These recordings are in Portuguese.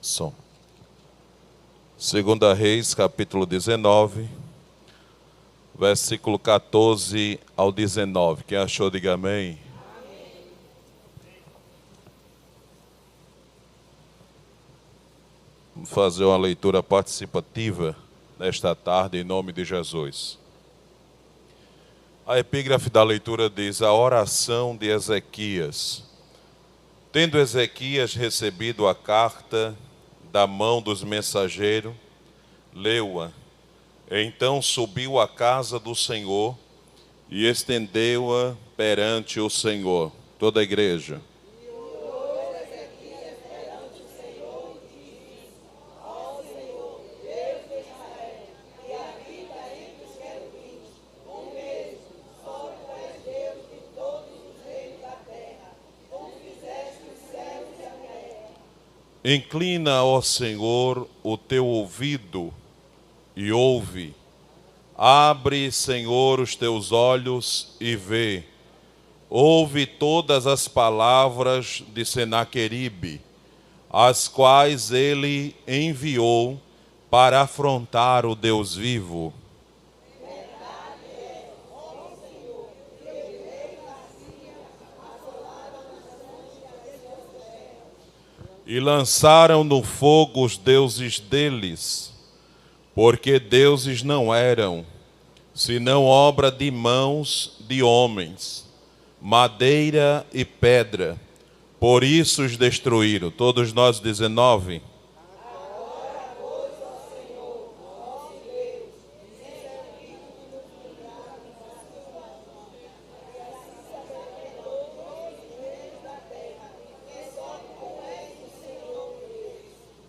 Som. 2 Reis, capítulo 19, versículo 14 ao 19. Quem achou, diga amém. Vamos fazer uma leitura participativa nesta tarde, em nome de Jesus. A epígrafe da leitura diz: a oração de Ezequias. Tendo Ezequias recebido a carta da mão dos mensageiros, leu-a. Então subiu à casa do Senhor e estendeu-a perante o Senhor. Toda a igreja. Inclina, ó Senhor, o teu ouvido e ouve. Abre, Senhor, os teus olhos e vê. Ouve todas as palavras de Senaqueribe, as quais ele enviou para afrontar o Deus vivo. E lançaram no fogo os deuses deles, porque deuses não eram, senão obra de mãos de homens, madeira e pedra. Por isso os destruíram. Todos nós, 19.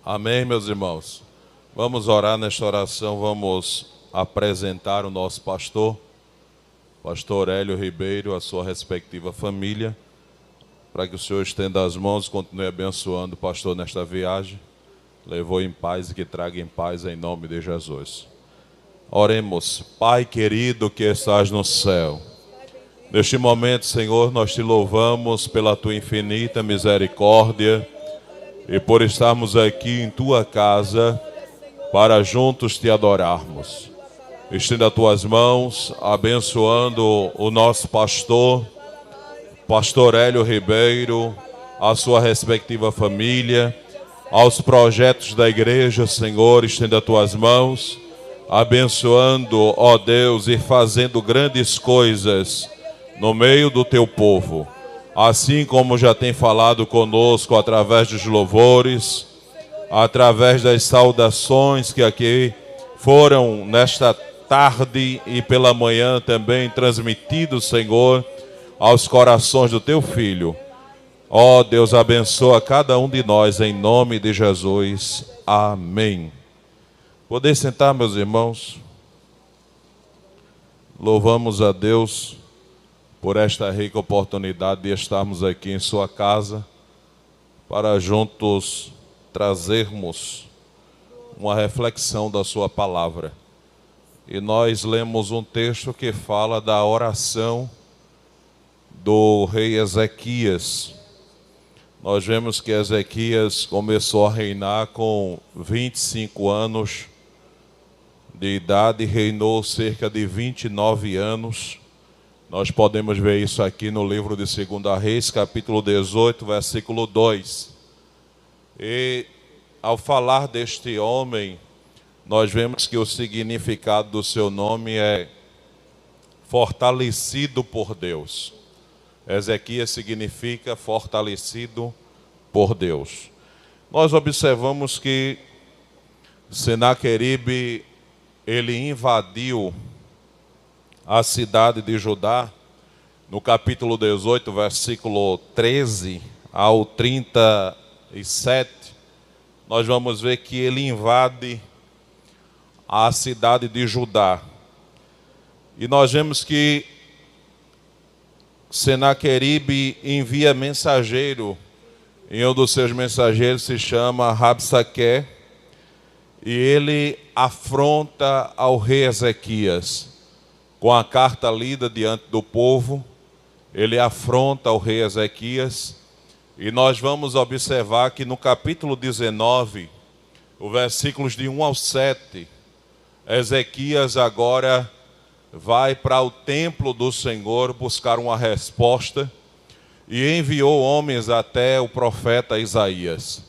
Amém, meus irmãos? Vamos orar nesta oração, vamos apresentar o nosso pastor Hélio Ribeiro, a sua respectiva família, para que o Senhor estenda as mãos e continue abençoando o pastor nesta viagem. Levou em paz e que traga em paz em nome de Jesus. Oremos. Pai querido que estás no céu, neste momento, Senhor, nós te louvamos pela tua infinita misericórdia e por estarmos aqui em tua casa para juntos te adorarmos. Estenda as tuas mãos, abençoando o nosso pastor Hélio Ribeiro, a sua respectiva família, aos projetos da igreja, Senhor, estenda as tuas mãos, abençoando, ó Deus, e fazendo grandes coisas no meio do teu povo. Assim como já tem falado conosco através dos louvores, através das saudações que aqui foram nesta tarde e pela manhã também transmitidos, Senhor, aos corações do teu filho. Ó Deus, abençoa cada um de nós em nome de Jesus. Amém. Poder sentar, meus irmãos. Louvamos a Deus por esta rica oportunidade de estarmos aqui em sua casa para juntos trazermos uma reflexão da sua palavra. E nós lemos um texto que fala da oração do rei Ezequias. Nós vemos que Ezequias começou a reinar com 25 anos de idade, reinou cerca de 29 anos. Nós podemos ver isso aqui no livro de 2 Reis, capítulo 18, versículo 2. E ao falar deste homem, nós vemos que o significado do seu nome é fortalecido por Deus. Ezequias significa fortalecido por Deus. Nós observamos que Senaqueribe, ele invadiu a cidade de Judá, no capítulo 18, versículo 13 ao 37, nós vamos ver que ele invade a cidade de Judá. E nós vemos que Senaqueribe envia mensageiro, e um dos seus mensageiros se chama Rabsaque, e ele afronta ao rei Ezequias. Com a carta lida diante do povo, ele afronta o rei Ezequias E nós vamos observar que no capítulo 19, os versículos de 1 ao 7, Ezequias agora vai para o templo do Senhor buscar uma resposta e enviou homens até o profeta Isaías.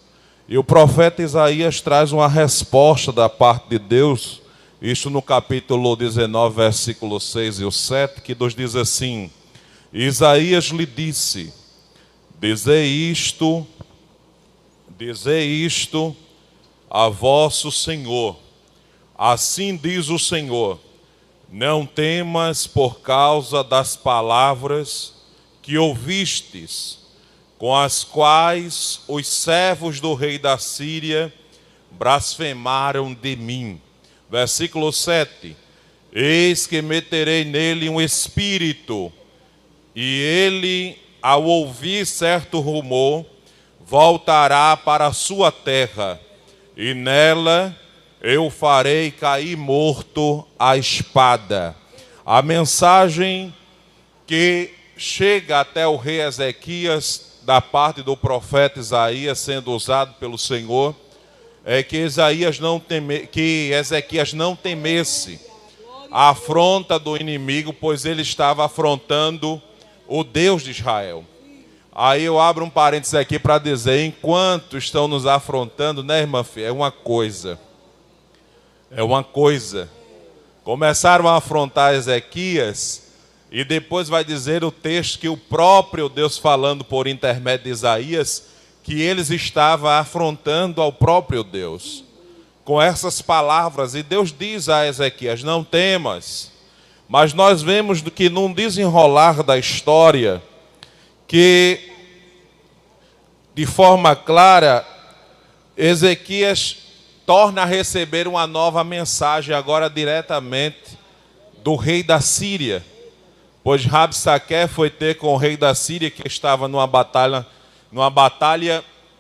E o profeta Isaías traz uma resposta da parte de Deus, isto no capítulo 19, versículo 6 e o 7, que nos diz assim: Isaías lhe disse: Dizei isto a vosso Senhor. Assim diz o Senhor: não temas por causa das palavras que ouvistes, com as quais os servos do rei da Síria blasfemaram de mim. Versículo 7. Eis que meterei nele um espírito, e ele, ao ouvir certo rumor, voltará para a sua terra, e nela eu farei cair morto a espada. A mensagem que chega até o rei Ezequias, da parte do profeta Isaías, sendo usado pelo Senhor, é que Ezequias não temesse a afronta do inimigo, pois ele estava afrontando o Deus de Israel. Aí eu abro um parênteses aqui para dizer, enquanto estão nos afrontando, né, irmã Fia? É uma coisa. Começaram a afrontar Ezequias, e depois vai dizer o texto que o próprio Deus, falando por intermédio de Isaías, que eles estavam afrontando ao próprio Deus com essas palavras. E Deus diz a Ezequias: não temas. Mas nós vemos que num desenrolar da história, que de forma clara Ezequias torna a receber uma nova mensagem, agora diretamente do rei da Síria, pois Rabsaque foi ter com o rei da Síria, que estava numa batalha,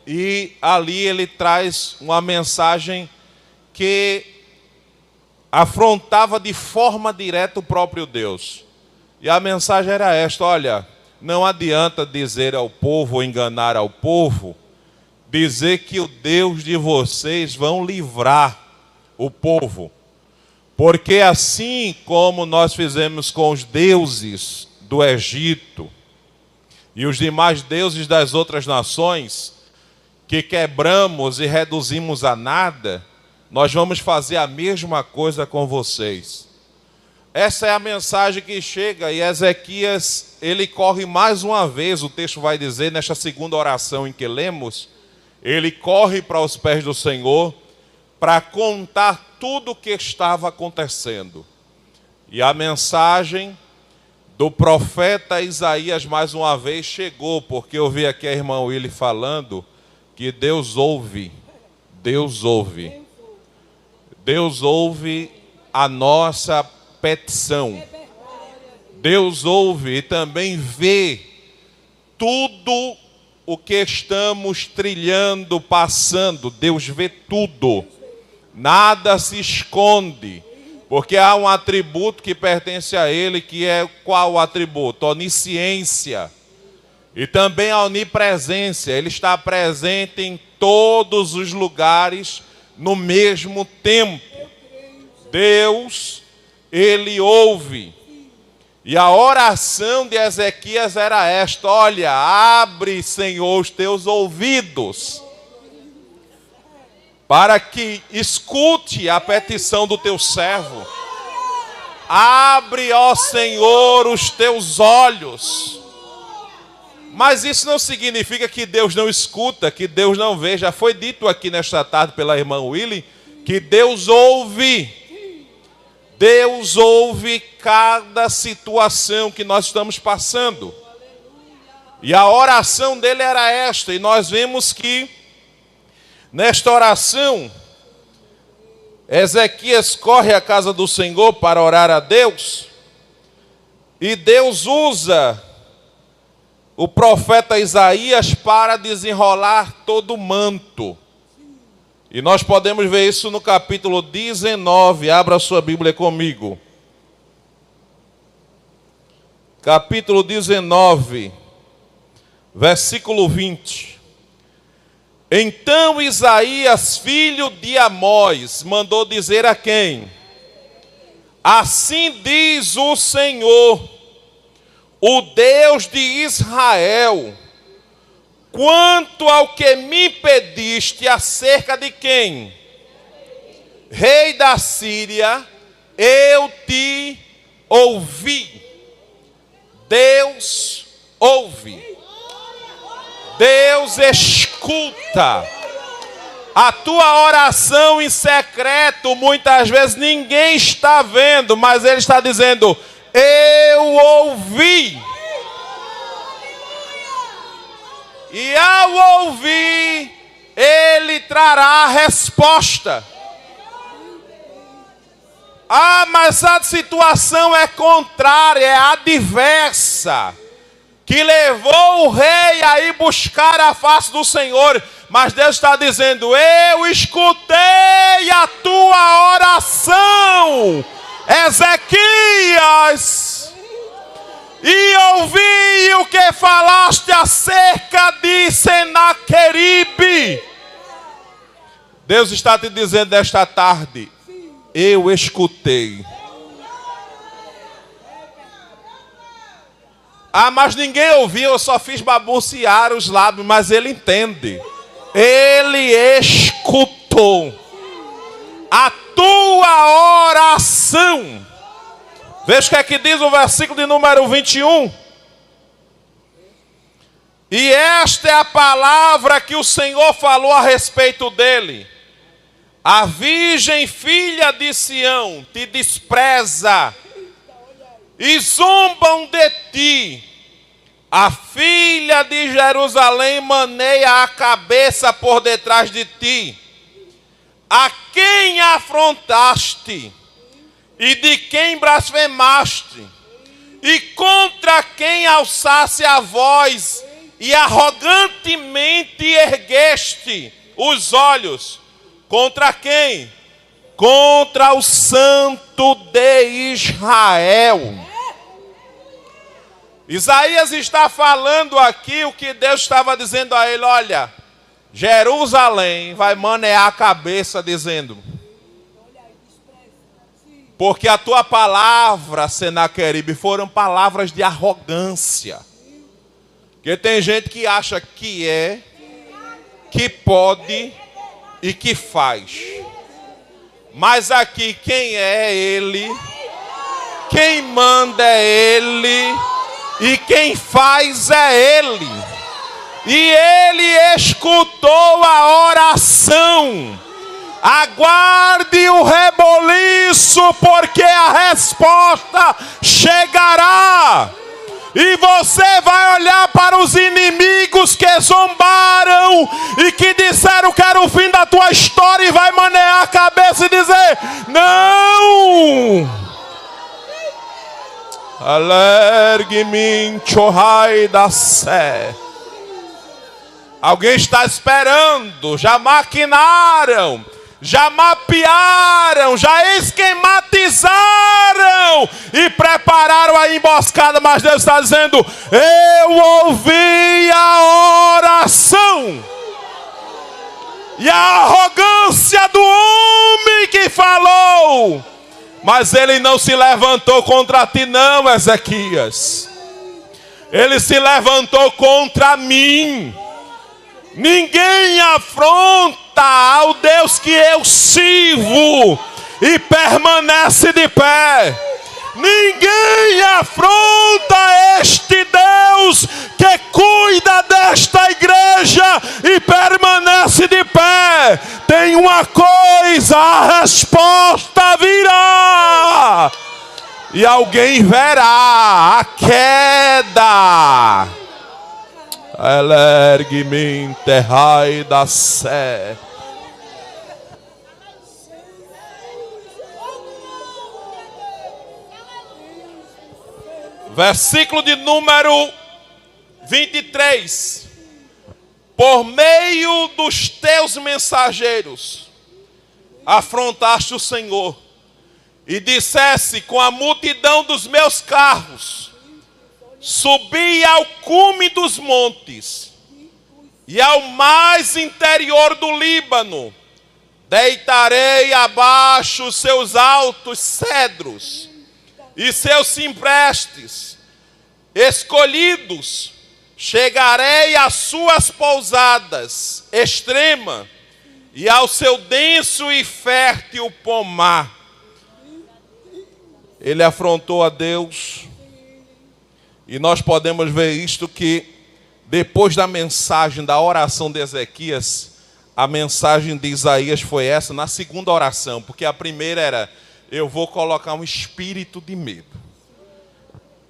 e ali ele traz uma mensagem que afrontava de forma direta o próprio Deus. E a mensagem era esta: olha, não adianta dizer ao povo, ou enganar ao povo, dizer que o Deus de vocês vão livrar o povo. Porque assim como nós fizemos com os deuses do Egito e os demais deuses das outras nações, que quebramos e reduzimos a nada, nós vamos fazer a mesma coisa com vocês. Essa é a mensagem que chega, e Ezequias, ele corre mais uma vez, o texto vai dizer, nesta segunda oração em que lemos, ele corre para os pés do Senhor para contar tudo o que estava acontecendo. E a mensagem do profeta Isaías mais uma vez chegou, porque eu vi aqui a irmã Willy falando que Deus ouve a nossa petição. Deus ouve e também vê tudo o que estamos trilhando, passando. Deus vê tudo. Nada se esconde, porque há um atributo que pertence a Ele, que é qual o atributo? Onisciência. E também a onipresença. Ele está presente em todos os lugares no mesmo tempo. Deus, Ele ouve. E a oração de Ezequias era esta: olha, abre, Senhor, os teus ouvidos, para que escute a petição do teu servo. Abre, ó Senhor, os teus olhos. Mas isso não significa que Deus não escuta, que Deus não vê. Já foi dito aqui nesta tarde pela irmã Willy que Deus ouve. Deus ouve cada situação que nós estamos passando. E a oração dele era esta. E nós vemos que nesta oração, Ezequias corre à casa do Senhor para orar a Deus. E Deus usa o profeta Isaías para desenrolar todo o manto. E nós podemos ver isso no capítulo 19. Abra a sua Bíblia comigo. Capítulo 19, versículo 20. Então Isaías, filho de Amós, mandou dizer a quem? Assim diz o Senhor, o Deus de Israel, quanto ao que me pediste acerca de quem? Rei da Síria, eu te ouvi. Deus ouve. Deus escuta. A tua oração em secreto, muitas vezes ninguém está vendo, mas Ele está dizendo, eu ouvi. E ao ouvir, Ele trará a resposta. Ah, mas a situação é contrária, é adversa, que levou o rei a ir buscar a face do Senhor. Mas Deus está dizendo, eu escutei a tua oração, Ezequias, e ouvi o que falaste acerca de Senaqueribe. Deus está te dizendo esta tarde, eu escutei. Ah, mas ninguém ouviu, eu só fiz babucear os lábios, mas Ele entende. Ele escutou a tua oração. Veja o que é que diz o versículo de número 21. E esta é a palavra que o Senhor falou a respeito dele. A virgem filha de Sião te despreza e zombam de ti. A filha de Jerusalém maneia a cabeça por detrás de ti. A quem afrontaste e de quem blasfemaste, e contra quem alçaste a voz e arrogantemente ergueste os olhos. Contra quem? Contra o Santo de Israel. Isaías está falando aqui o que Deus estava dizendo a ele, olha, Jerusalém vai manear a cabeça dizendo, porque a tua palavra, Senaqueribe, foram palavras de arrogância. Porque tem gente que acha que é, que pode e que faz. Mas aqui quem é Ele, quem manda é Ele, e quem faz é Ele. E Ele escutou a oração. Aguarde o reboliço, porque a resposta chegará. E você vai olhar para os inimigos que zombaram e que disseram que era o fim da tua história, e vai manear a cabeça e dizer, não! Alergue-me, chorai da sé. Alguém está esperando, já maquinaram, já mapearam, já esquematizaram e prepararam a emboscada, mas Deus está dizendo, eu ouvi a oração. E a arrogância do homem que falou, mas ele não se levantou contra ti não, Ezequias. Ele se levantou contra mim. Ninguém afronta ao Deus que eu sirvo e permanece de pé. Ninguém afronta este Deus que cuida desta igreja e permanece de pé. Tem uma coisa, a resposta virá. E alguém verá a queda. Alergue-me, enterrai da sé. Versículo de número 23. Por meio dos teus mensageiros afrontaste o Senhor e dissesse com a multidão dos meus carros, subi ao cume dos montes e ao mais interior do Líbano. Deitarei abaixo os seus altos cedros e seus ciprestes escolhidos. Chegarei às suas pousadas extrema e ao seu denso e fértil pomar. Ele afrontou a Deus. E nós podemos ver isto, que depois da mensagem, da oração de Ezequias, a mensagem de Isaías foi essa na segunda oração. Porque a primeira era: eu vou colocar um espírito de medo.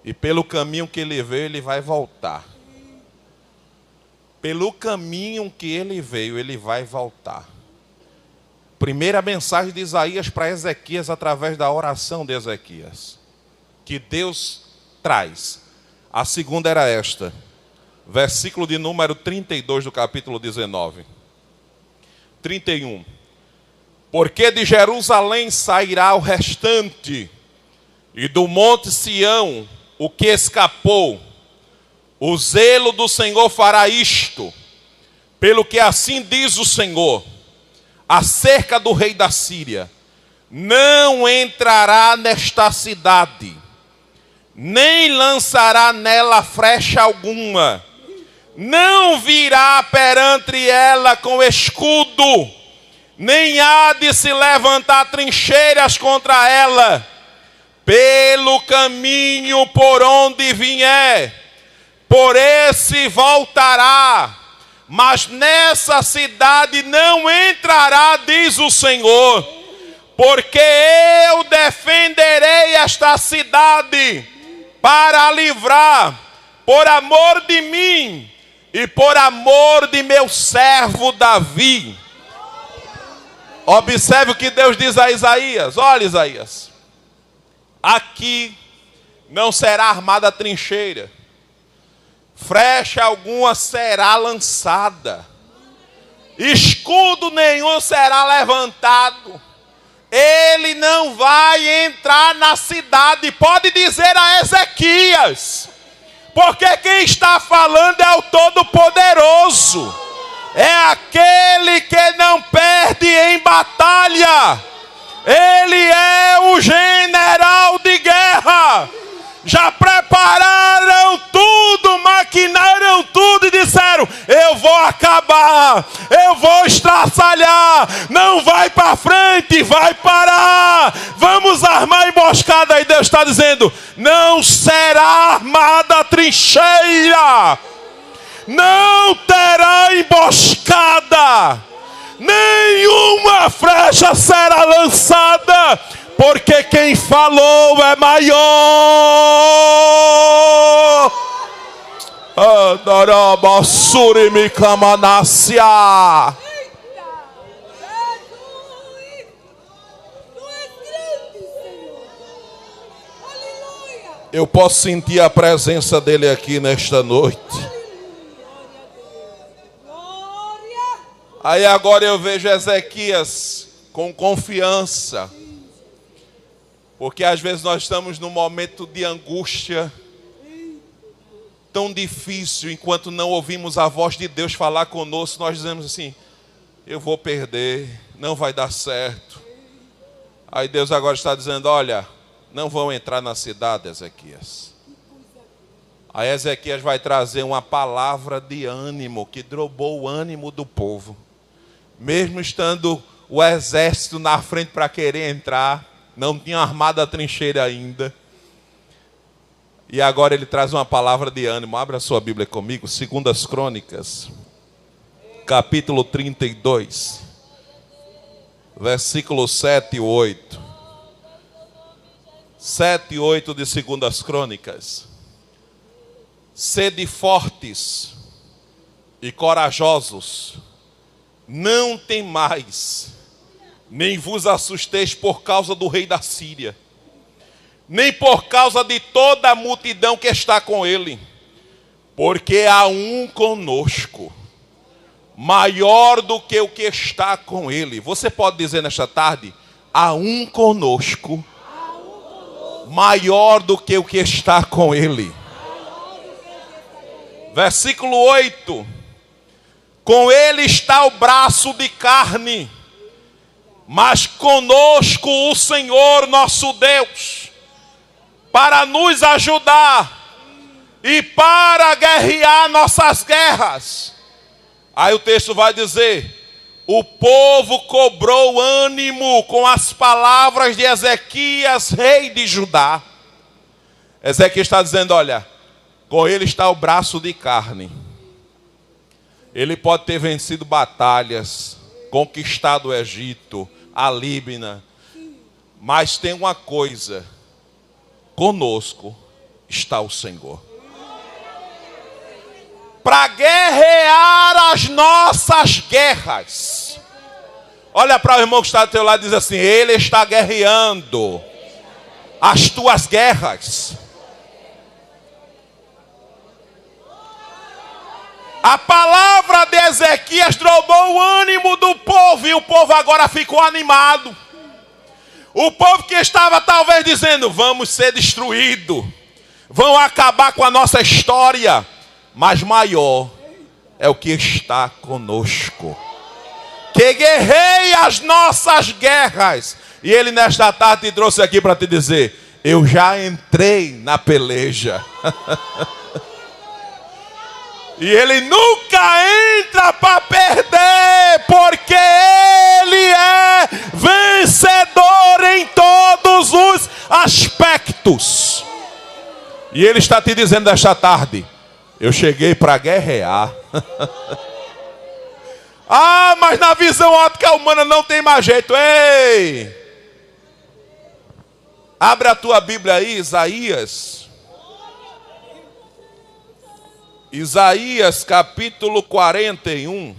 E pelo caminho que ele veio, ele vai voltar. Pelo caminho que ele veio, ele vai voltar. Primeira mensagem de Isaías para Ezequias, através da oração de Ezequias, que Deus traz. A segunda era esta, versículo de número 32 do capítulo 19. 31. Porque de Jerusalém sairá o restante, e do monte Sião o que escapou. O zelo do Senhor fará isto, pelo que assim diz o Senhor, acerca do rei da Síria: não entrará nesta cidade, nem lançará nela flecha alguma, não virá perante ela com escudo, nem há de se levantar trincheiras contra ela. Pelo caminho por onde vier, por esse voltará, mas nessa cidade não entrará, diz o Senhor, porque eu defenderei esta cidade para a livrar, por amor de mim e por amor de meu servo Davi. Observe o que Deus diz a Isaías. Olha, Isaías, aqui não será armada trincheira, flecha alguma será lançada, escudo nenhum será levantado, ele não vai entrar na cidade. Pode dizer a Ezequias, porque quem está falando é o Todo-Poderoso, é aquele que não perde em batalha, ele é o general de guerra. Já prepararam tudo, maquinaram tudo e disseram: eu vou acabar, eu vou estraçalhar, não vai para frente, vai parar, vamos armar emboscada. E Deus está dizendo: não será armada a trincheira, não terá emboscada, nenhuma flecha será lançada, porque quem falou é maior. Eu posso sentir a presença dele aqui nesta noite. Aí agora eu vejo Ezequias com confiança, porque às vezes nós estamos num momento de angústia tão difícil, enquanto não ouvimos a voz de Deus falar conosco, nós dizemos assim: eu vou perder, não vai dar certo. Aí Deus agora está dizendo: olha, não vão entrar na cidade, Ezequias. Aí Ezequias vai trazer uma palavra de ânimo, que dobrou o ânimo do povo. Mesmo estando o exército na frente para querer entrar, não tinha armado a trincheira ainda. E agora ele traz uma palavra de ânimo. Abra a sua Bíblia comigo, 2 Crônicas, capítulo 32, versículos 7 e 8. 7 e 8 de 2 Crônicas. Sede fortes e corajosos, não temais, nem vos assusteis por causa do rei da Síria, nem por causa de toda a multidão que está com ele, porque há um conosco, maior do que o que está com ele. Você pode dizer nesta tarde: há um conosco, maior do que o que está com ele. Versículo 8. Com ele está o braço de carne, mas conosco o Senhor nosso Deus, para nos ajudar e para guerrear nossas guerras. Aí o texto vai dizer: o povo cobrou ânimo com as palavras de Ezequias, rei de Judá. Ezequias está dizendo: olha, com ele está o braço de carne. Ele pode ter vencido batalhas, conquistado o Egito, a Líbana, mas tem uma coisa: conosco está o Senhor. Para guerrear as nossas guerras. Olha para o irmão que está do teu lado e diz assim: ele está guerreando as tuas guerras. A palavra de Ezequias roubou o ânimo do povo e o povo agora ficou animado. O povo que estava talvez dizendo: vamos ser destruídos, vão acabar com a nossa história. Mas maior é o que está conosco, que guerreia as nossas guerras. E ele nesta tarde te trouxe aqui para te dizer: eu já entrei na peleja. E ele nunca entra para perder, porque ele é vencedor em todos os aspectos. E ele está te dizendo esta tarde: eu cheguei para guerrear. Ah, mas na visão óptica humana não tem mais jeito. Ei! Abre a tua Bíblia aí, Isaías. Isaías capítulo 41.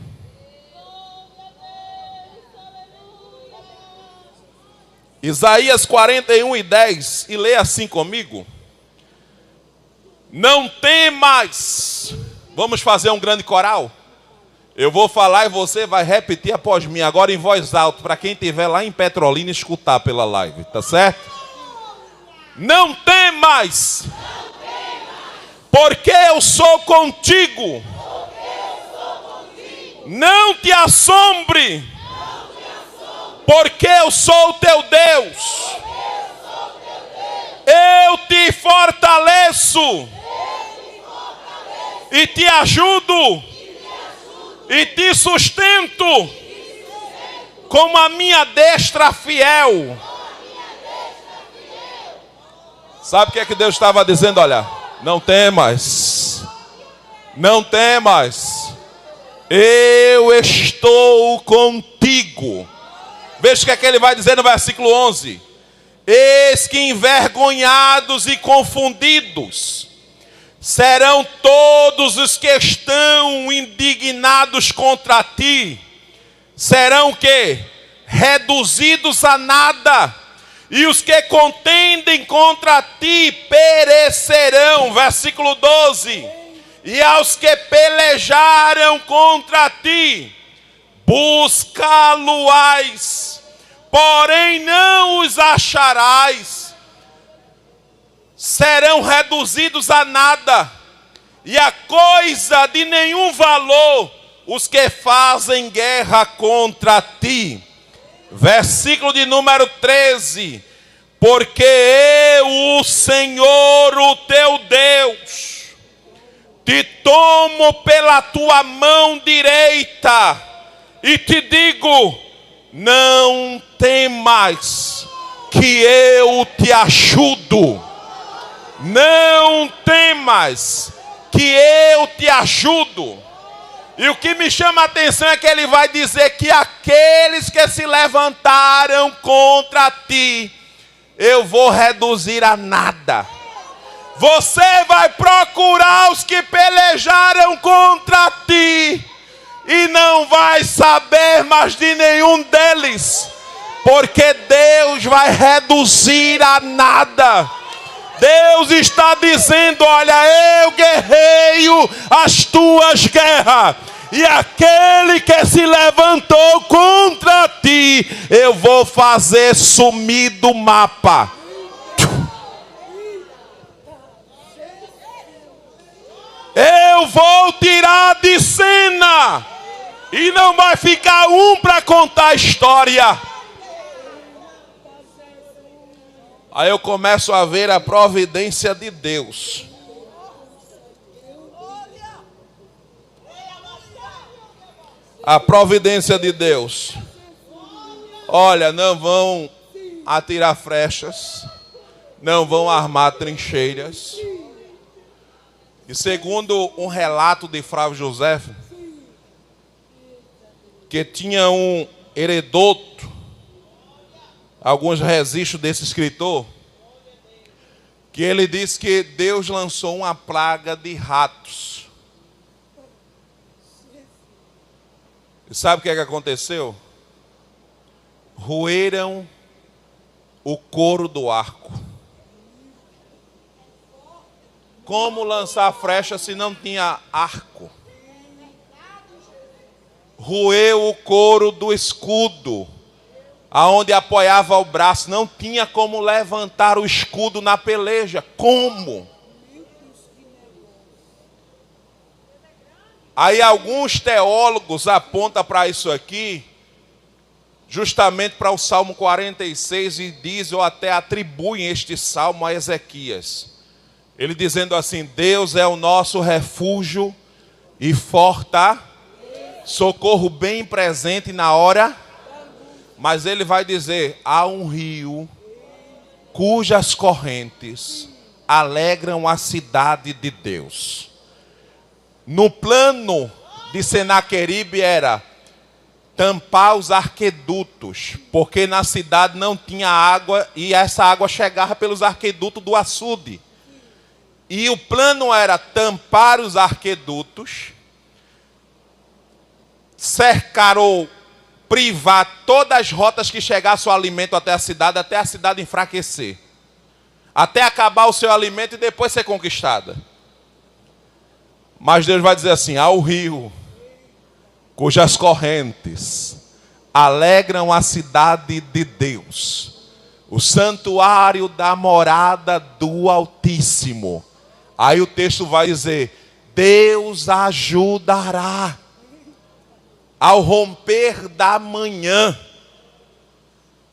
Isaías 41 e 10. E lê assim comigo. Não temas. Vamos fazer um grande coral? Eu vou falar e você vai repetir após mim, agora em voz alta, para quem estiver lá em Petrolina escutar pela live, tá certo? Não temas, porque eu sou contigo. Não te assombre, porque eu sou o teu Deus. Eu te fortaleço e te ajudo e te sustento com a minha destra fiel. Sabe o que é que Deus estava dizendo? Olha, não temas, não temas, eu estou contigo. Veja o que é que ele vai dizer no versículo 11. Eis que envergonhados e confundidos serão todos os que estão indignados contra ti. Serão o quê? Reduzidos a nada. E os que contendem contra ti perecerão. Versículo 12. E aos que pelejaram contra ti, buscá-lo-ás, porém não os acharás. Serão reduzidos a nada, e a coisa de nenhum valor, os que fazem guerra contra ti. Versículo de número 13. Porque eu, o Senhor, o teu Deus, te tomo pela tua mão direita e te digo: não temas, que eu te ajudo. Não temas, que eu te ajudo. E o que me chama a atenção é que ele vai dizer que aqueles que se levantaram contra ti, eu vou reduzir a nada. Você vai procurar os que pelejaram contra ti e não vai saber mais de nenhum deles, porque Deus vai reduzir a nada. Deus está dizendo: olha, eu guerreio as tuas guerras, e aquele que se levantou contra ti, eu vou fazer sumir do mapa. Eu vou tirar de cena. E não vai ficar um para contar a história. Aí eu começo a ver a providência de Deus. A providência de Deus. Olha, não vão atirar flechas, não vão armar trincheiras. E segundo um relato de Flávio José, que tinha um Heredoto, alguns registros desse escritor, que ele diz que Deus lançou uma praga de ratos. E sabe o que aconteceu? Roeram o couro do arco. Como lançar flecha se não tinha arco? Roeu o couro do escudo, aonde apoiava o braço. Não tinha como levantar o escudo na peleja. Como? Aí alguns teólogos apontam para isso aqui, justamente para o Salmo 46, e dizem ou até atribuem este salmo a Ezequias. Ele dizendo assim: Deus é o nosso refúgio e fortaleza, socorro bem presente na hora. Mas ele vai dizer: há um rio cujas correntes alegram a cidade de Deus. No plano de Senaqueribe era tampar os arquedutos, porque na cidade não tinha água e essa água chegava pelos arquedutos do açude. E o plano era tampar os arquedutos, cercar ou privar todas as rotas que chegasse o alimento até a cidade enfraquecer, até acabar o seu alimento e depois ser conquistada. Mas Deus vai dizer assim: há o rio cujas correntes alegram a cidade de Deus, o santuário da morada do Altíssimo. Aí o texto vai dizer: Deus ajudará ao romper da manhã.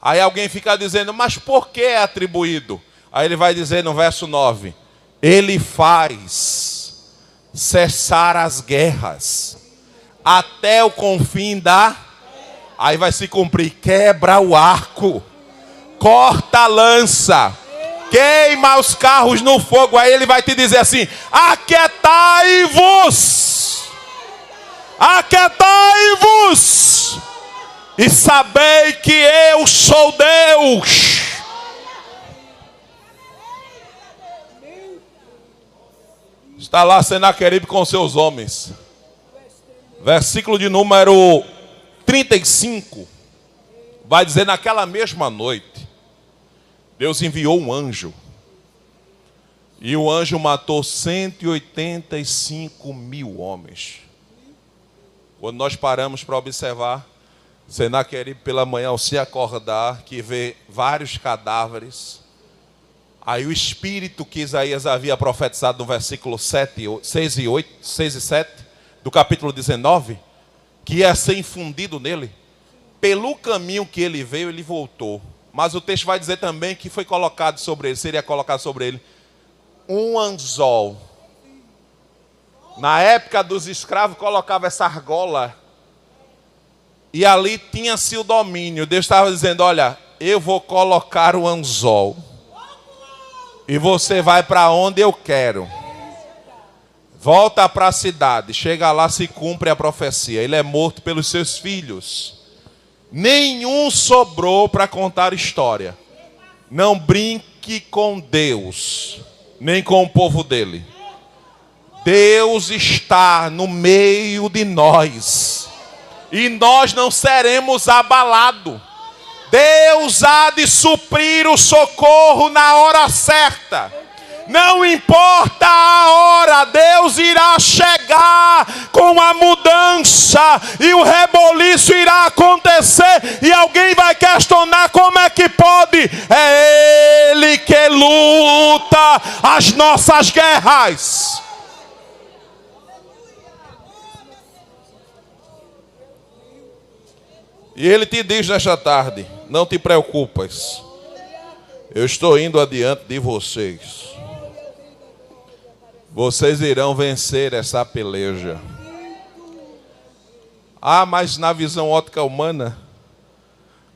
Aí alguém fica dizendo: mas por que é atribuído? Aí ele vai dizer no verso 9: Ele faz cessar as guerras até o confim da... Aí vai se cumprir: quebra o arco, corta a lança, queima os carros no fogo. Aí ele vai te dizer assim: aquietai-vos, aquietai-vos, e sabei que eu sou Deus. Está lá Senaqueribe com seus homens. Versículo de número 35. Vai dizer: naquela mesma noite, Deus enviou um anjo. E o anjo matou 185 mil homens. Quando nós paramos para observar, Senaqueribe pela manhã, ao se acordar, que vê vários cadáveres. Aí o espírito que Isaías havia profetizado no versículo 6 e 7, do capítulo 19, que ia ser infundido nele, pelo caminho que ele veio, ele voltou. Mas o texto vai dizer também que foi colocado sobre ele, seria colocado sobre ele um anzol. Na época dos escravos, colocava essa argola, e ali tinha-se o domínio. Deus estava dizendo: olha, eu vou colocar o anzol, e você vai para onde eu quero. Volta para a cidade. Chega lá, se cumpre a profecia. Ele é morto pelos seus filhos. Nenhum sobrou para contar história. Não brinque com Deus, nem com o povo dele. Deus está no meio de nós, e nós não seremos abalados. Deus há de suprir o socorro na hora certa. Não importa a hora, Deus irá chegar com a mudança e o reboliço irá acontecer. E alguém vai questionar: como é que pode? É Ele que luta as nossas guerras. E Ele te diz nesta tarde: não te preocupes, eu estou indo adiante de vocês. Vocês irão vencer essa peleja. Ah, mas na visão ótica humana,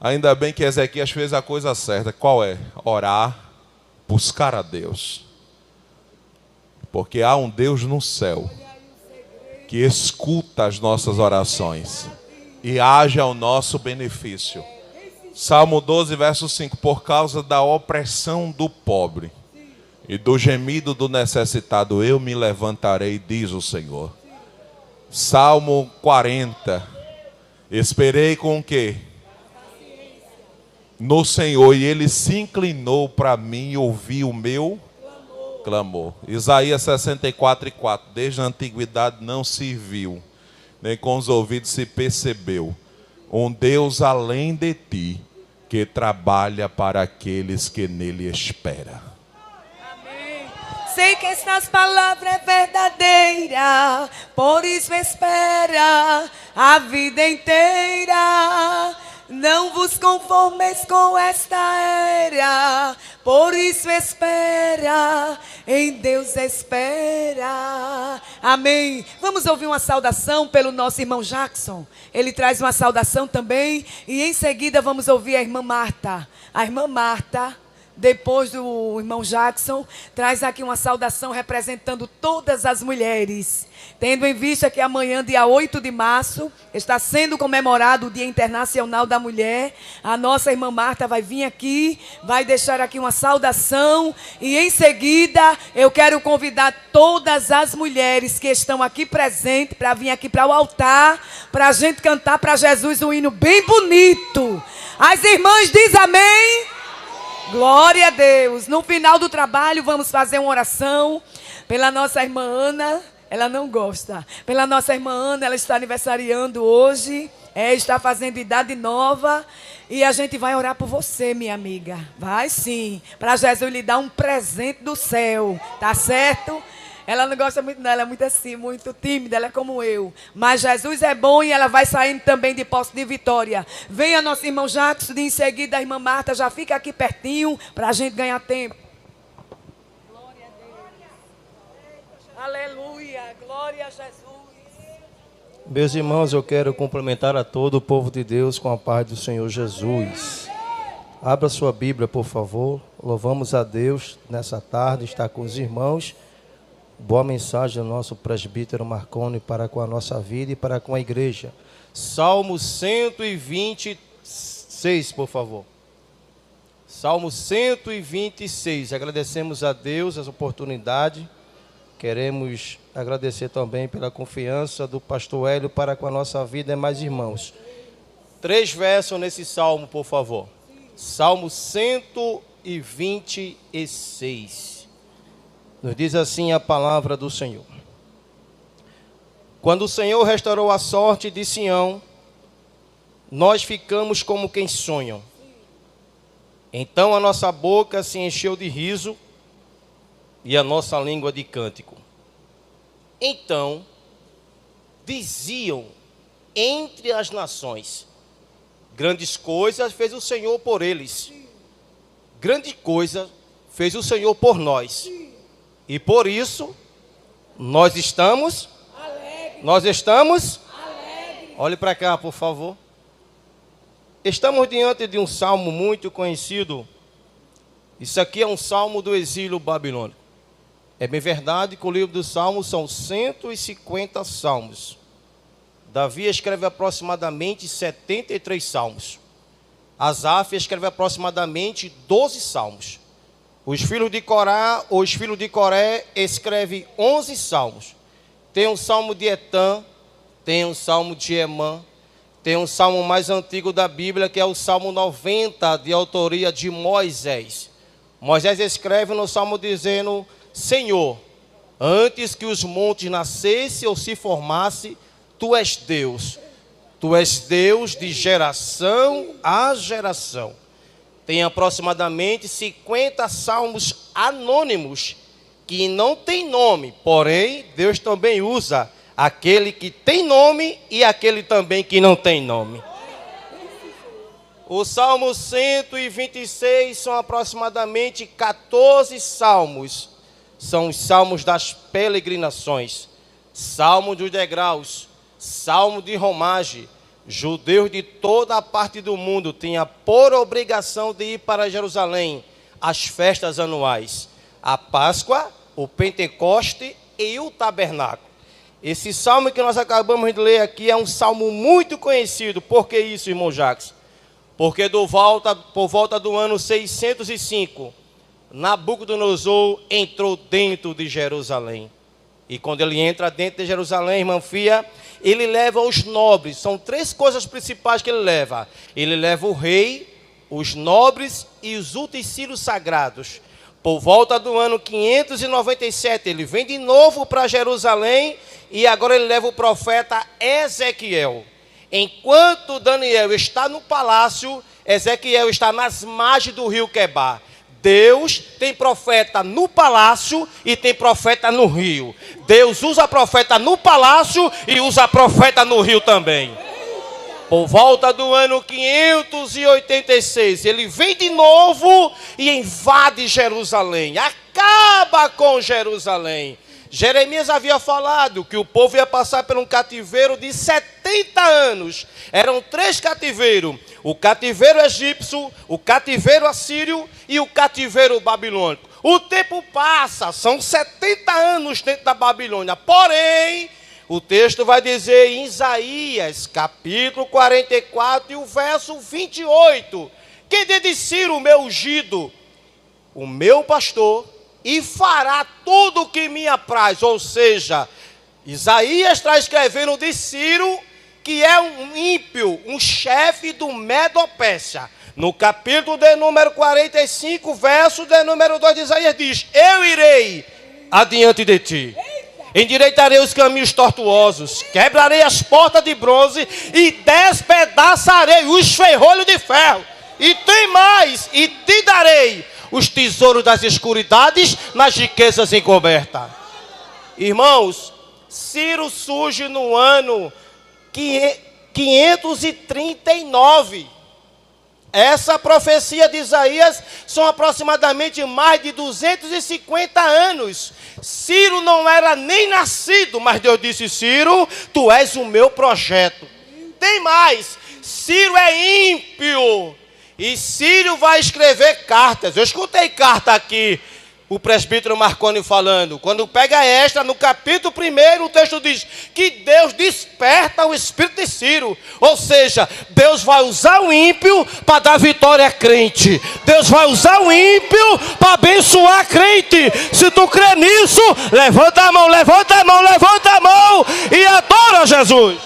ainda bem que Ezequias fez a coisa certa. Qual é? Orar, buscar a Deus. Porque há um Deus no céu que escuta as nossas orações e age ao nosso benefício. Salmo 12, verso 5. Por causa da opressão do pobre e do gemido do necessitado, eu me levantarei, diz o Senhor. Salmo 40. Esperei com o quê? No Senhor, e Ele se inclinou para mim e ouviu o meu clamor. Isaías 64, 4. Desde a antiguidade não se viu, nem com os ouvidos se percebeu, um Deus além de ti, que trabalha para aqueles que nele esperam. Amém. Sei que estas palavras é verdadeira, por isso espera a vida inteira. Não vos conformeis com esta era, por isso espera, em Deus espera. Amém. Vamos ouvir uma saudação pelo nosso irmão Jackson. Ele traz uma saudação também. E em seguida vamos ouvir a irmã Marta. A irmã Marta, depois do irmão Jackson, traz aqui uma saudação representando todas as mulheres. Tendo em vista que amanhã, dia 8 de março, está sendo comemorado o Dia Internacional da Mulher, a nossa irmã Marta vai vir aqui, vai deixar aqui uma saudação. E em seguida, eu quero convidar todas as mulheres que estão aqui presentes para vir aqui para o altar, para a gente cantar para Jesus um hino bem bonito. As irmãs dizem amém? Glória a Deus. No final do trabalho, vamos fazer uma oração pela nossa irmã Ana. Ela não gosta. Pela nossa irmã Ana, ela está aniversariando hoje. Está fazendo idade nova. E a gente vai orar por você, minha amiga. Vai sim. Para Jesus lhe dar um presente do céu. Tá certo? Ela não gosta muito, não. Ela é muito assim, muito tímida. Ela é como eu. Mas Jesus é bom e ela vai saindo também de Poço de Vitória. Venha nosso irmão Jackson. E em seguida a irmã Marta já fica aqui pertinho para a gente ganhar tempo. Glória a Deus. Aleluia. Glória a Jesus. Meus irmãos, eu quero cumprimentar a todo o povo de Deus com a paz do Senhor Jesus. Abra sua Bíblia, por favor. Louvamos a Deus nessa tarde, está com os irmãos. Boa mensagem do nosso presbítero Marconi para com a nossa vida e para com a igreja. Salmo 126, por favor. Salmo 126. Agradecemos a Deus essa oportunidade. Queremos agradecer também pela confiança do pastor Hélio para com a nossa vida e mais irmãos. 3 versos nesse salmo, por favor. Salmo 126. Nos diz assim a palavra do Senhor. Quando o Senhor restaurou a sorte de Sião, nós ficamos como quem sonham. Então a nossa boca se encheu de riso e a nossa língua de cântico. Então diziam entre as nações: grandes coisas fez o Senhor por eles. Grande coisa fez o Senhor por nós. E por isso, nós estamos alegres. Nós estamos alegres. Olhe para cá, por favor. Estamos diante de um salmo muito conhecido. Isso aqui é um salmo do exílio babilônico. É bem verdade que o livro dos salmos são 150 salmos. Davi escreve aproximadamente 73 salmos. Asaf escreve aproximadamente 12 salmos. Os filhos de Coré escrevem 11 salmos. Tem um salmo de Etã, tem um salmo de Emã, tem um salmo mais antigo da Bíblia, que é o Salmo 90, de autoria de Moisés. Moisés escreve no salmo dizendo: Senhor, antes que os montes nascessem ou se formassem, Tu és Deus. Tu és Deus de geração a geração. Tem aproximadamente 50 salmos anônimos que não tem nome, porém Deus também usa aquele que tem nome e aquele também que não tem nome. O Salmo 126 são aproximadamente 14 salmos. São os salmos das peregrinações, salmo dos degraus, salmo de romagem. Judeus de toda a parte do mundo tinham por obrigação de ir para Jerusalém às festas anuais, a Páscoa, o Pentecoste e o Tabernáculo. Esse salmo que nós acabamos de ler aqui é um salmo muito conhecido. Por que isso, irmão Jacques? Porque por volta do ano 605, Nabucodonosor entrou dentro de Jerusalém. E quando ele entra dentro de Jerusalém, irmã Fia, ele leva os nobres. São 3 coisas principais que ele leva. Ele leva o rei, os nobres e os utensílios sagrados. Por volta do ano 597, ele vem de novo para Jerusalém e agora ele leva o profeta Ezequiel. Enquanto Daniel está no palácio, Ezequiel está nas margens do rio Quebar. Deus tem profeta no palácio e tem profeta no rio. Deus usa profeta no palácio e usa profeta no rio também. Por volta do ano 586, ele vem de novo e invade Jerusalém. Acaba com Jerusalém. Jeremias havia falado que o povo ia passar por um cativeiro de 70 anos. Eram 3 cativeiros. O cativeiro egípcio, o cativeiro assírio e o cativeiro babilônico. O tempo passa, são 70 anos dentro da Babilônia. Porém, o texto vai dizer em Isaías, capítulo 44 e o verso 28. Quem de Ciro, o meu ungido, o meu pastor, e fará tudo o que me apraz. Ou seja, Isaías está escrevendo de Ciro, que é um ímpio, um chefe do Medo-Pérsia. No capítulo de número 45, verso de número 2 de Isaías diz: eu irei adiante de ti, endireitarei os caminhos tortuosos, quebrarei as portas de bronze e despedaçarei os ferrolhos de ferro. E tem mais, e te darei os tesouros das escuridades nas riquezas encobertas. Irmãos, Ciro surge no ano 539. Essa profecia de Isaías são aproximadamente mais de 250 anos. Ciro não era nem nascido, mas Deus disse: Ciro, tu és o meu projeto. Tem mais, Ciro é ímpio. E Ciro vai escrever cartas. Eu escutei carta aqui, o presbítero Marconi falando. Quando pega esta, no capítulo 1, o texto diz que Deus desperta o espírito de Ciro. Ou seja, Deus vai usar o ímpio para dar vitória a crente. Deus vai usar o ímpio para abençoar a crente. Se tu crê nisso, levanta a mão, levanta a mão, levanta a mão e adora Jesus.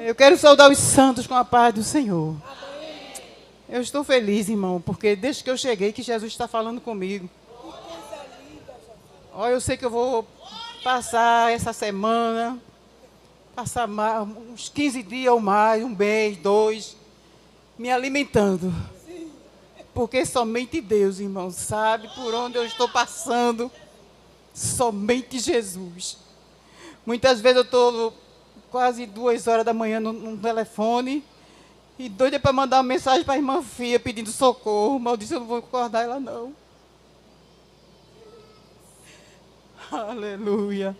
Eu quero saudar os santos com a paz do Senhor. Eu estou feliz, irmão, porque desde que eu cheguei que Jesus está falando comigo. Olha, eu sei que eu vou passar essa semana, passar mais, uns 15 dias ou mais, um mês, 2, me alimentando. Porque somente Deus, irmão, sabe por onde eu estou passando. Somente Jesus. Muitas vezes eu estou quase 2 horas da manhã no telefone e doida para mandar uma mensagem para a irmã Fia pedindo socorro. Mas eu disse: eu não vou acordar ela não. Aleluia.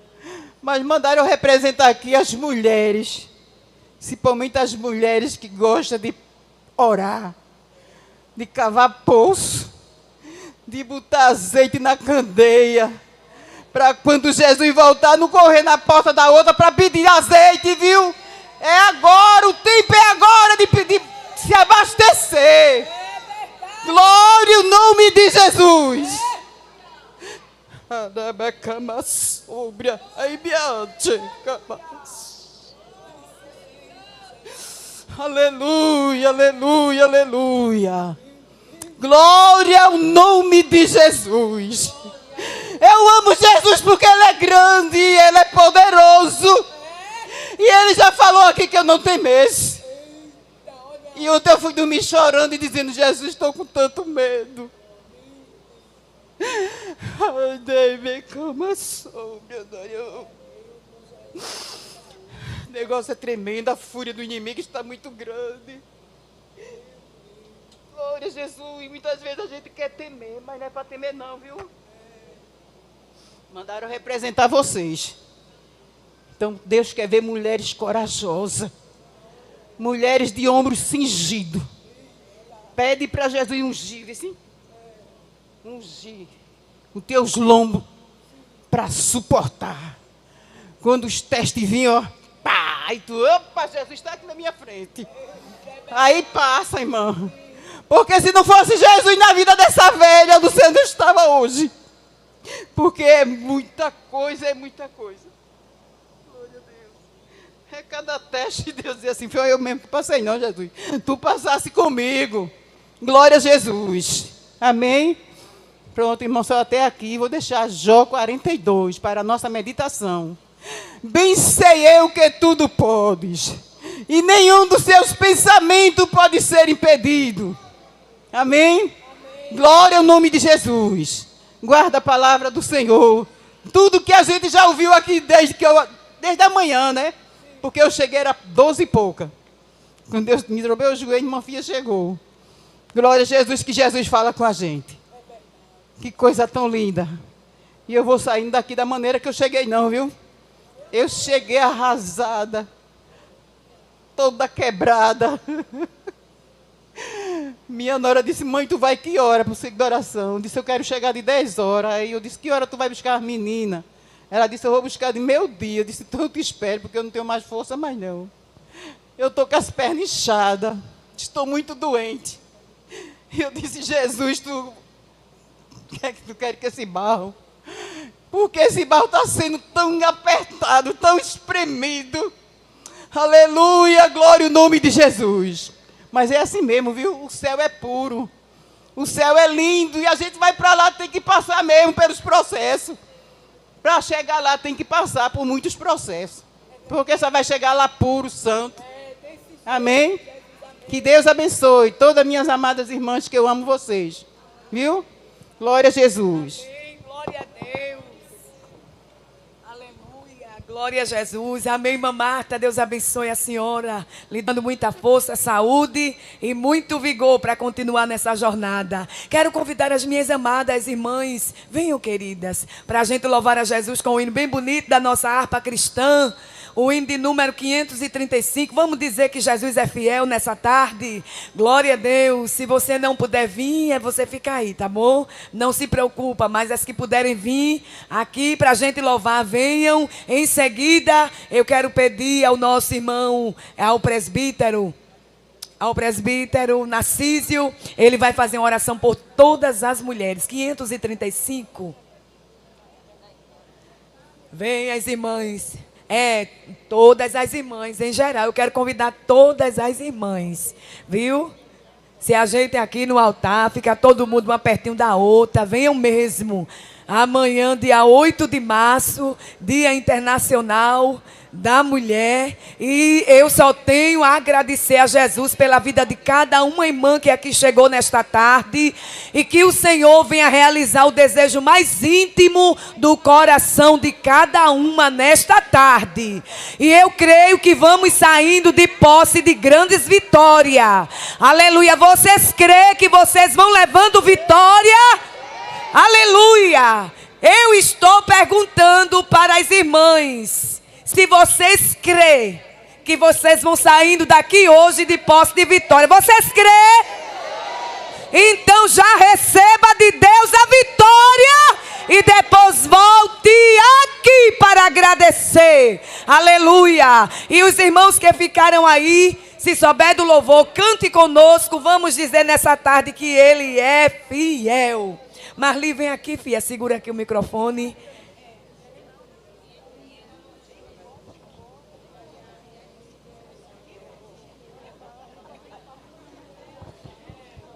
Mas mandaram eu representar aqui as mulheres, principalmente as mulheres que gostam de orar, de cavar poço, de botar azeite na candeia, para quando Jesus voltar, não correr na porta da outra para pedir azeite, viu? É agora, o tempo é agora de se abastecer. Glória ao nome de Jesus. Aleluia, aleluia, aleluia. Glória ao nome de Jesus. Eu amo Jesus porque Ele é grande, Ele é poderoso. E ele já falou aqui que eu não temesse. E ontem eu fui dormir chorando e dizendo, Jesus, estou com tanto medo. Ai, Deus, como sou, meu Deus. O negócio é tremendo, a fúria do inimigo está muito grande. Glória a Jesus. E muitas vezes a gente quer temer, mas não é para temer não, viu? Mandaram representar vocês. Então Deus quer ver mulheres corajosas. Mulheres de ombros cingidos. Pede para Jesus ungir, assim. Ungir os teus lombos para suportar. Quando os testes vinham, ó, pá, e tu, opa, Jesus está aqui na minha frente. Aí passa, irmão. Porque se não fosse Jesus na vida dessa velha, você não estava hoje. Porque é muita coisa, é muita coisa. Glória a Deus. É cada teste, Deus diz assim, foi eu mesmo que passei, não, Jesus. Tu passasse comigo. Glória a Jesus. Amém? Pronto, irmão, só até aqui. Vou deixar Jó 42 para a nossa meditação. Bem sei eu que tudo podes, e nenhum dos seus pensamentos pode ser impedido. Amém? Amém. Glória ao nome de Jesus. Guarda a palavra do Senhor. Tudo que a gente já ouviu aqui desde a manhã, né? Porque eu cheguei, era 12 e pouca. Quando Deus me dobrou o joelho, minha filha chegou. Glória a Jesus, que Jesus fala com a gente. Que coisa tão linda. E eu vou saindo daqui da maneira que eu cheguei não, viu? Eu cheguei arrasada. Toda quebrada. Minha nora disse, mãe, tu vai que hora para o ciclo de oração? Eu disse, eu quero chegar de 10 horas. Aí eu disse, que hora tu vai buscar as meninas? Ela disse, eu vou buscar de meio dia. Eu disse, então eu te espero, porque eu não tenho mais força mais não. Eu estou com as pernas inchadas. Estou muito doente. E eu disse, Jesus, tu quer que esse barro? Porque esse barro está sendo tão apertado, tão espremido. Aleluia, glória ao nome de Jesus. Mas é assim mesmo, viu? O céu é puro. O céu é lindo. E a gente vai para lá, tem que passar mesmo pelos processos. Para chegar lá, tem que passar por muitos processos. Porque só vai chegar lá puro, santo. Amém? Que Deus abençoe todas as minhas amadas irmãs, que eu amo vocês. Viu? Glória a Jesus. Amém. Glória a Deus. Aleluia. Glória a Jesus. Amém, irmã Marta. Deus abençoe a senhora. Lhe dando muita força, saúde e muito vigor para continuar nessa jornada. Quero convidar as minhas amadas irmãs. Venham, queridas, para a gente louvar a Jesus com um hino bem bonito da nossa harpa cristã. O hino de número 535. Vamos dizer que Jesus é fiel nessa tarde. Glória a Deus. Se você não puder vir, você fica aí, tá bom? Não se preocupa, mas as que puderem vir aqui para a gente louvar, venham. Em seguida, eu quero pedir ao nosso irmão, ao presbítero Narcísio. Ele vai fazer uma oração por todas as mulheres. 535. Venham as irmãs. Todas as irmãs, em geral. Eu quero convidar todas as irmãs, viu? Se ajeitem aqui no altar, fica todo mundo uma pertinho da outra. Venham mesmo. Amanhã, dia 8 de março, Dia Internacional da Mulher. E eu só tenho a agradecer a Jesus pela vida de cada uma irmã que aqui chegou nesta tarde. E que o Senhor venha realizar o desejo mais íntimo do coração de cada uma nesta tarde. E eu creio que vamos saindo de posse de grandes vitórias. Aleluia. Vocês creem que vocês vão levando vitória? Aleluia. Eu estou perguntando para as irmãs. Se vocês creem que vocês vão saindo daqui hoje de posse de vitória. Vocês creem? Então já receba de Deus a vitória. E depois volte aqui para agradecer. Aleluia. E os irmãos que ficaram aí, se souber do louvor, cante conosco. Vamos dizer nessa tarde que Ele é fiel. Marli, vem aqui, filha. Segura aqui o microfone.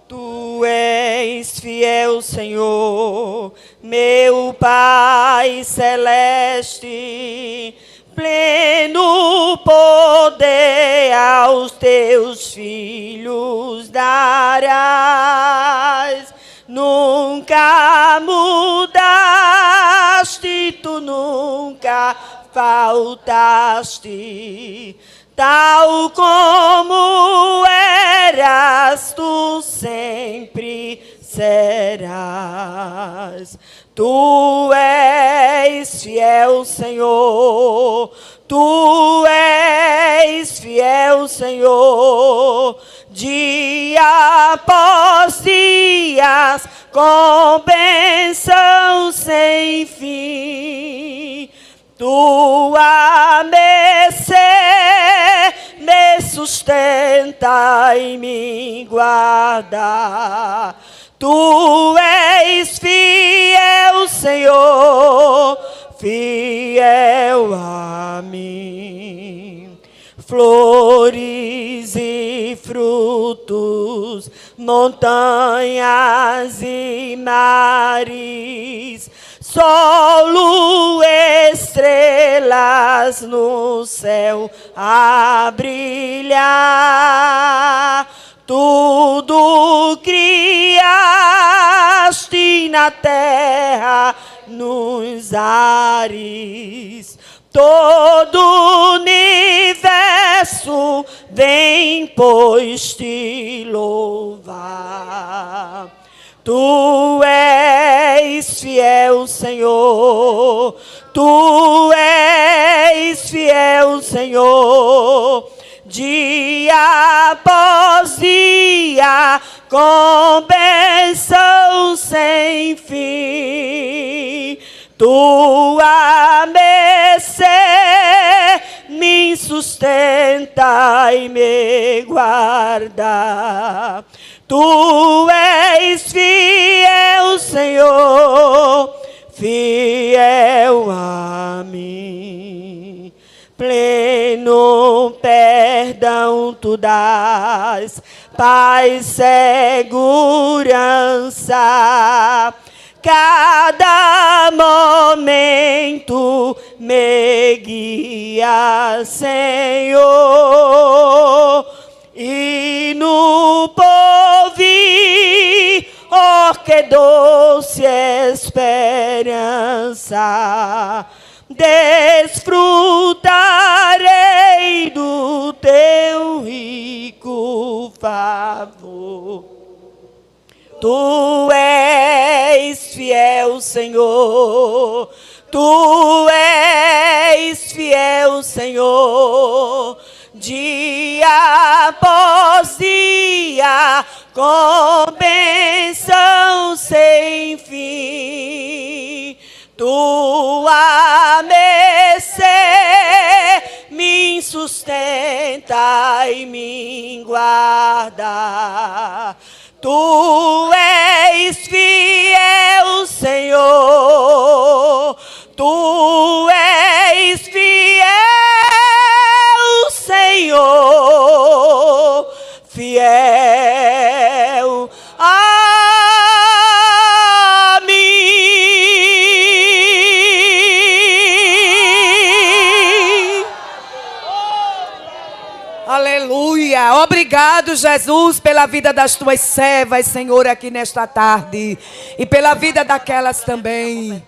Tu és fiel, Senhor, meu Pai celeste, pleno poder aos teus filhos darás. Nunca mudaste, tu nunca faltaste. Tal como eras, tu sempre serás. Tu és fiel, Senhor. Tu és fiel, Senhor. Dia após dia, com bênção sem fim. Tua mercê me sustenta e me guarda. Tu és fiel, Senhor, fiel a mim. Flores e frutos, montanhas e mares, sol, lua, estrelas no céu a brilhar. Tudo criaste na terra, nos ares. Todo o universo vem, pois, te louvar. Tu és fiel, Senhor. Tu és fiel, Senhor. Dia após dia, com bênção sem fim. Tua mercê me sustenta e me guarda. Tu és fiel, Senhor, fiel a mim. Pleno perdão tu dás, paz, segurança. Cada momento me guia, Senhor, e no porvir, oh, que doce esperança, desfrutarei do teu rico favor. Tu és fiel, Senhor. Tu és fiel, Senhor. Dia após dia, com bênção sem fim. Tua mercê me sustenta e me guarda. Tu és fiel, Senhor. Tu és fiel, Senhor. Fiel a mim. Aleluia. Obrigado, Jesus, pela vida das tuas servas, Senhor, aqui nesta tarde. E pela vida daquelas também.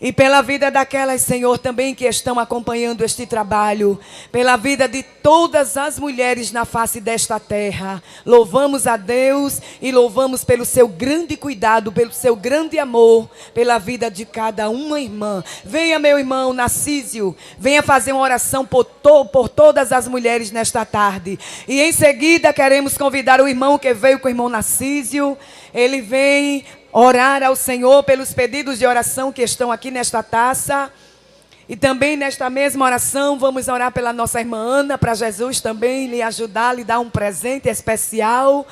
E pela vida daquelas, Senhor, também que estão acompanhando este trabalho. Pela vida de todas as mulheres na face desta terra. Louvamos a Deus e louvamos pelo seu grande cuidado, pelo seu grande amor, pela vida de cada uma irmã. Venha, meu irmão Narcísio, venha fazer uma oração por todas as mulheres nesta tarde. E em seguida queremos convidar o irmão que veio com o irmão Narcísio. Ele vem orar ao Senhor pelos pedidos de oração que estão aqui nesta taça. E também nesta mesma oração vamos orar pela nossa irmã Ana, para Jesus também lhe ajudar, lhe dar um presente especial.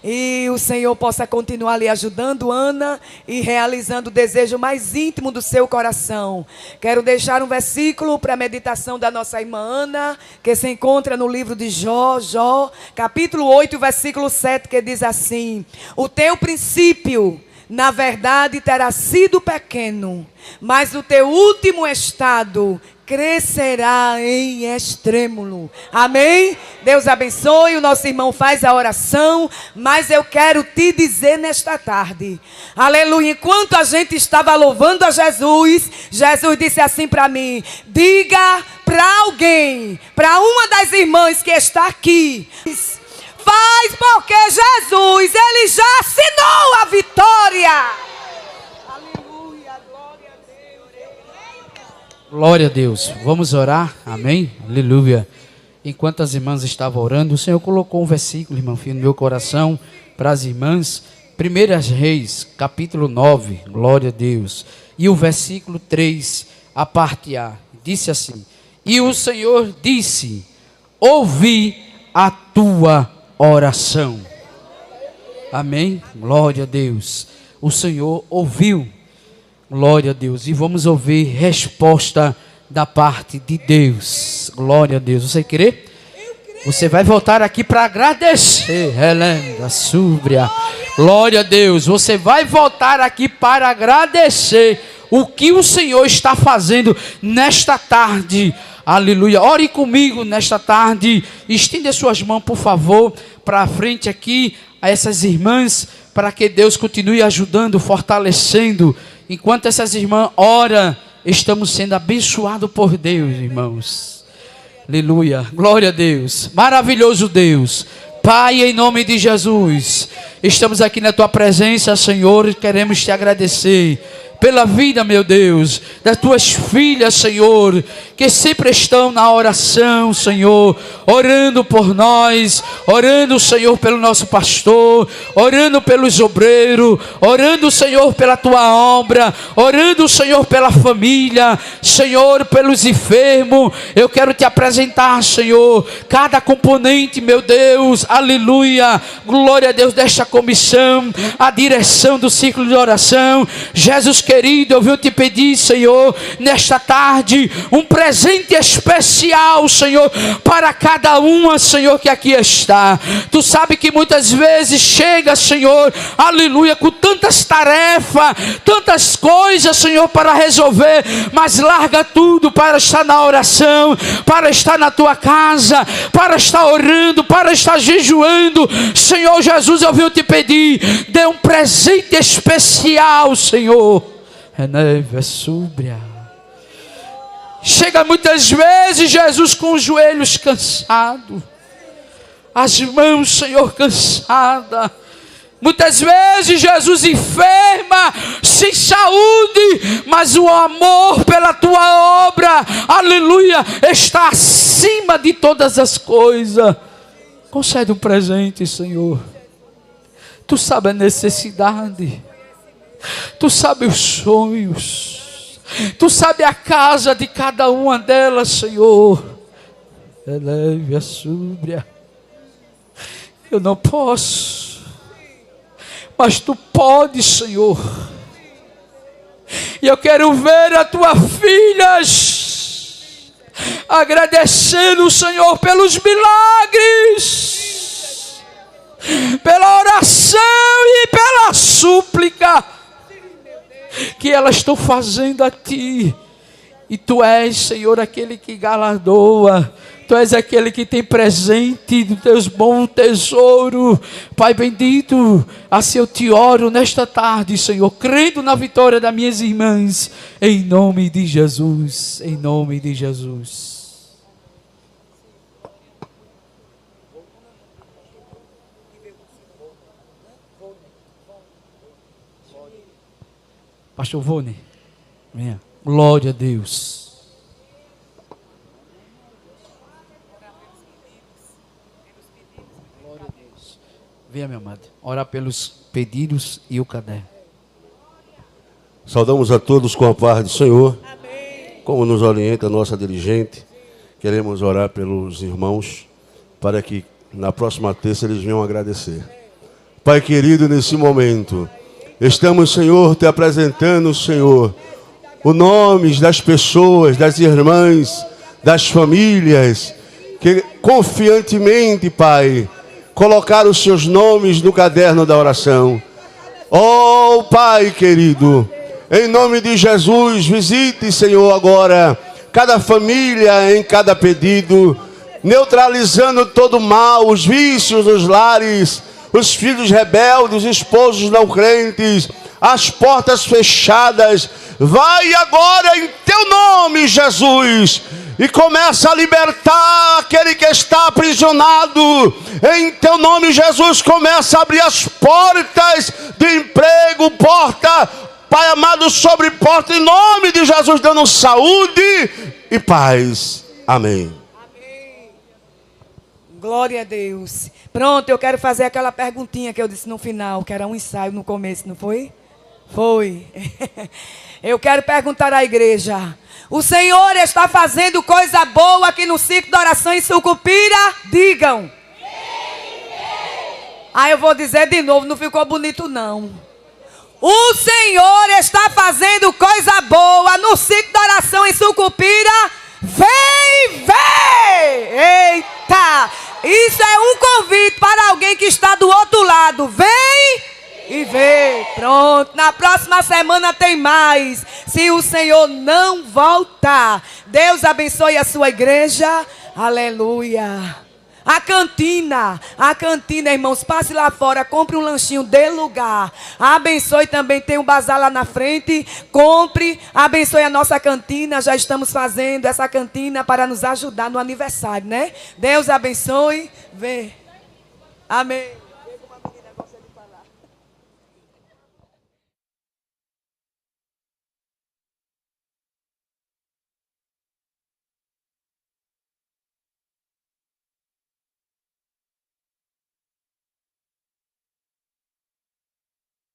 E o Senhor possa continuar lhe ajudando, Ana, e realizando o desejo mais íntimo do seu coração. Quero deixar um versículo para a meditação da nossa irmã Ana, que se encontra no livro de Jó, capítulo 8, versículo 7, que diz assim: o teu princípio na verdade terá sido pequeno, mas o teu último estado crescerá em extrêmulo. Amém? Deus abençoe. O nosso irmão faz a oração, mas eu quero te dizer nesta tarde, aleluia, enquanto a gente estava louvando a Jesus, Jesus disse assim para mim: diga para alguém, para uma das irmãs que está aqui, faz porque Jesus, ele já assinou a vitória. Glória a Deus. Vamos orar. Amém? Aleluia. Enquanto as irmãs estavam orando, o Senhor colocou um versículo, irmão filho, no meu coração para as irmãs. 1 Reis, capítulo 9. Glória a Deus. E o versículo 3, a parte A. Disse assim: e o Senhor disse: ouvi a tua oração. Amém? Glória a Deus. O Senhor ouviu. Glória a Deus. E vamos ouvir resposta da parte de Deus. Glória a Deus. Você crê? Você vai voltar aqui para agradecer. Relenda, súbria. Glória a Deus. Você vai voltar aqui para agradecer o que o Senhor está fazendo nesta tarde. Aleluia. Ore comigo nesta tarde. Estenda suas mãos, por favor, para a frente aqui, a essas irmãs, para que Deus continue ajudando, fortalecendo. Enquanto essas irmãs oram, estamos sendo abençoados por Deus, irmãos. Aleluia. Glória a Deus. Maravilhoso Deus. Pai, em nome de Jesus, estamos aqui na tua presença, Senhor, e queremos te agradecer pela vida, meu Deus, das tuas filhas, Senhor, que sempre estão na oração, Senhor, orando por nós, orando, Senhor, pelo nosso pastor, orando pelos obreiros, orando, Senhor, pela tua obra, orando, Senhor, pela família, Senhor, pelos enfermos. Eu quero te apresentar, Senhor, cada componente, meu Deus, aleluia, glória a Deus, desta comissão, a direção do ciclo de oração. Jesus querido, eu venho te pedir, Senhor, nesta tarde, um presente especial, Senhor, para cada uma, Senhor, que aqui está. Tu sabe que muitas vezes chega, Senhor, aleluia, com tantas tarefas, tantas coisas, Senhor, para resolver, mas larga tudo para estar na oração, para estar na tua casa, para estar orando, para estar jejuando. Senhor Jesus, eu venho te pedir, dê um presente especial, Senhor. Reneve, súbria. Chega muitas vezes, Jesus, com os joelhos cansados, as mãos, Senhor, cansadas. Muitas vezes, Jesus, enferma, sem saúde, mas o amor pela tua obra, aleluia, está acima de todas as coisas. Concede um presente, Senhor. Tu sabe a necessidade. Tu sabe os sonhos, tu sabe a casa de cada uma delas, Senhor. Eleve a súbria. Eu não posso, mas tu podes, Senhor. E eu quero ver as tuas filhas agradecendo o Senhor pelos milagres, pela oração e pela súplica que elas estão fazendo a ti. E tu és, Senhor, aquele que galardoa. Tu és aquele que tem presente dos teus bons tesouros. Pai bendito, assim eu te oro nesta tarde, Senhor, crendo na vitória das minhas irmãs, em nome de Jesus, em nome de Jesus. Pastor Vone, venha. Glória a Deus. Glória a Deus. Venha, meu amado, orar pelos pedidos e o caderno. Saudamos a todos com a paz do Senhor. Amém. Como nos orienta a nossa dirigente, queremos orar pelos irmãos, para que na próxima terça eles venham agradecer. Pai querido, nesse momento, estamos, Senhor, te apresentando, Senhor, os nomes das pessoas, das irmãs, das famílias, que confiantemente, Pai, colocaram os seus nomes no caderno da oração. Oh, Pai querido, em nome de Jesus, visite, Senhor, agora cada família em cada pedido, neutralizando todo o mal, os vícios dos lares, os filhos rebeldes, os esposos não crentes, as portas fechadas. Vai agora em teu nome, Jesus, e começa a libertar aquele que está aprisionado. Em teu nome, Jesus, começa a abrir as portas de emprego, porta, Pai amado, sobre porta, em nome de Jesus, dando saúde e paz. Amém. Glória a Deus. Pronto, eu quero fazer aquela perguntinha que eu disse no final, que era um ensaio no começo, não foi? Foi. Eu quero perguntar à igreja: o Senhor está fazendo coisa boa aqui no Ciclo de Oração em Sucupira? Digam. Ah, eu vou dizer de novo, não ficou bonito não. O Senhor está fazendo coisa boa no Ciclo de Oração em Sucupira? Vem ver! Eita! Isso é um convite para alguém que está do outro lado. Vem e vê. Pronto, na próxima semana tem mais. Se o Senhor não voltar. Deus abençoe a sua igreja. Aleluia. A cantina, irmãos, passe lá fora, compre um lanchinho, dê lugar. Abençoe também, tem um bazar lá na frente, compre, abençoe a nossa cantina. Já estamos fazendo essa cantina para nos ajudar no aniversário, né? Deus abençoe, vê. Amém.